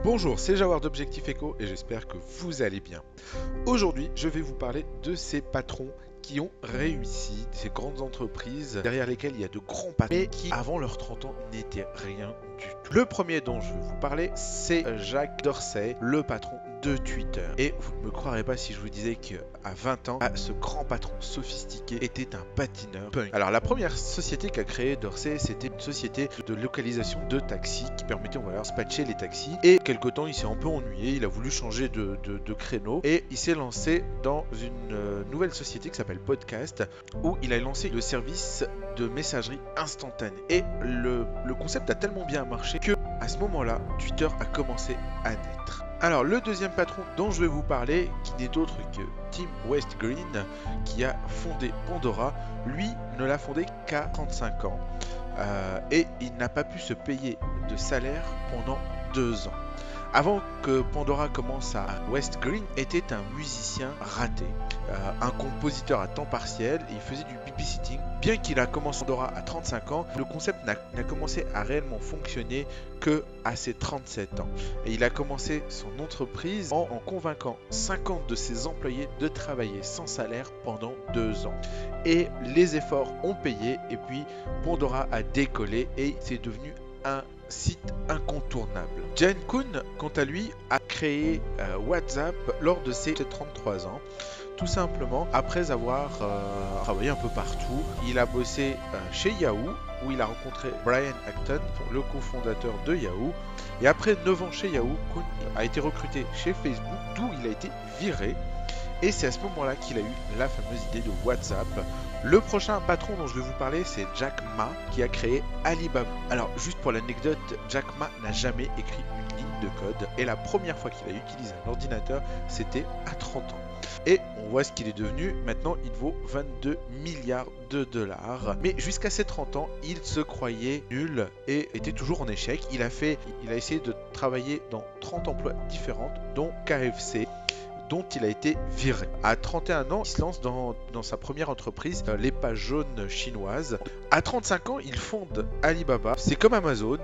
Bonjour, c'est Jawar d'Objectif Echo et j'espère que vous allez bien. Aujourd'hui, je vais vous parler de ces patrons qui ont réussi, ces grandes entreprises derrière lesquelles il y a de grands patrons, mais qui avant leurs 30 ans n'étaient rien du tout. Le premier dont je vais vous parler, c'est Jack Dorsey, le patron de Twitter. Et vous ne me croirez pas si je vous disais qu'à 20 ans, ce grand patron sophistiqué était un patineur punk. Alors la première société qu'a créée Dorsey, c'était une société de localisation de taxis qui permettait, de dispatcher les taxis. Et quelque temps, il s'est un peu ennuyé, il a voulu changer de créneau et il s'est lancé dans une nouvelle société qui s'appelle Podcast, où il a lancé le service de messagerie instantanée. Et le concept a tellement bien marché que à ce moment-là, Twitter a commencé à naître. Alors le deuxième patron dont je vais vous parler, qui n'est autre que Tim West-Green, qui a fondé Pandora, lui ne l'a fondé qu'à 35 ans et il n'a pas pu se payer de salaire pendant 2 ans. Avant que Pandora commence, West Green était un musicien raté, un compositeur à temps partiel, et il faisait du babysitting. Bien qu'il a commencé Pandora à 35 ans, le concept n'a commencé à réellement fonctionner que à ses 37 ans. Et il a commencé son entreprise en convainquant 50 de ses employés de travailler sans salaire pendant 2 ans. Et les efforts ont payé, et puis Pandora a décollé et c'est devenu un site incontournable. Jen Koon, quant à lui, a créé WhatsApp lors de ses 33 ans. Tout simplement, après avoir travaillé un peu partout, il a bossé chez Yahoo, où il a rencontré Brian Acton, le cofondateur de Yahoo. Et après 9 ans chez Yahoo, Koon a été recruté chez Facebook, d'où il a été viré. Et c'est à ce moment-là qu'il a eu la fameuse idée de WhatsApp. Le prochain patron dont je vais vous parler, c'est Jack Ma, qui a créé Alibaba. Alors, juste pour l'anecdote, Jack Ma n'a jamais écrit une ligne de code. Et la première fois qu'il a utilisé un ordinateur, c'était à 30 ans. Et on voit ce qu'il est devenu. Maintenant, il vaut 22 milliards de dollars. Mais jusqu'à ses 30 ans, il se croyait nul et était toujours en échec. Il a essayé de travailler dans 30 emplois différents, dont KFC, dont il a été viré. À 31 ans, il se lance dans sa première entreprise, les pages jaunes chinoises. À 35 ans, il fonde Alibaba. C'est comme Amazon,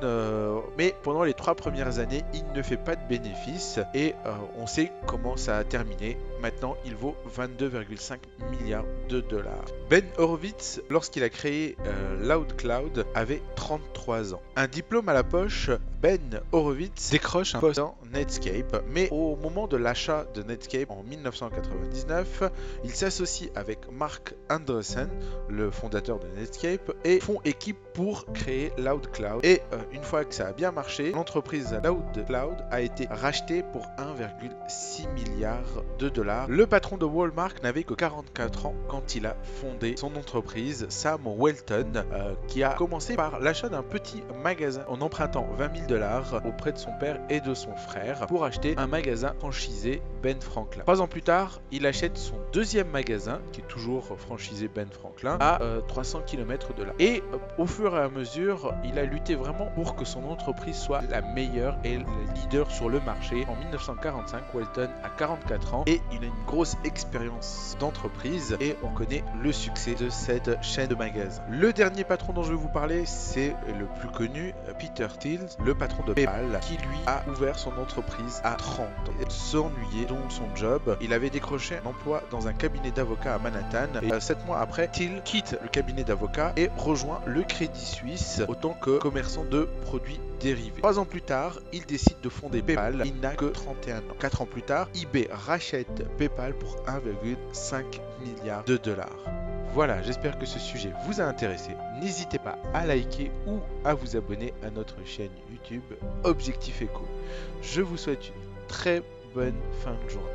mais pendant les 3 premières années, il ne fait pas de bénéfices et on sait comment ça a terminé. Maintenant, il vaut 22,5 milliards de dollars. Ben Horowitz, lorsqu'il a créé LoudCloud, avait 33 ans. Un diplôme à la poche, Ben Horowitz décroche un poste dans Netscape, mais au moment de l'achat de Netscape en 1999, il s'associe avec Mark Andreessen, le fondateur de Netscape, et font équipe pour créer LoudCloud. Et une fois que ça a bien marché, l'entreprise LoudCloud a été rachetée pour 1,6 milliard de dollars. Le patron de Walmart n'avait que 44 ans quand il a fondé son entreprise, Sam Walton, qui a commencé par l'achat d'un petit magasin en empruntant 20 000 dollars auprès de son père et de son frère pour acheter un magasin franchisé Ben Franklin. 3 ans plus tard, il achète son deuxième magasin, qui est toujours franchisé Ben Franklin, à 300 km de là. Et au fur et à mesure, il a lutté vraiment pour que son entreprise soit la meilleure et le leader sur le marché. En 1945, Walton a 44 ans et il a une grosse expérience d'entreprise et on connaît le succès de cette chaîne de magasins. Le dernier patron dont je vais vous parler, c'est le plus connu, Peter Thiel, le patron de PayPal, qui lui a ouvert son entreprise à 30 ans. Il s'ennuyait dans son job. Il avait décroché un emploi dans un cabinet d'avocats à Manhattan et 7 mois après, Thiel quitte le cabinet d'avocats et rejoint le Crédit Suisse en tant que commerçant de produits dérivés. 3 ans plus tard, il décide de fonder PayPal. Il n'a que 31 ans. 4 ans plus tard, eBay rachète PayPal pour 1,5 milliard de dollars. Voilà, j'espère que ce sujet vous a intéressé. N'hésitez pas à liker ou à vous abonner à notre chaîne YouTube Objectif Echo. Je vous souhaite une très bonne fin de journée.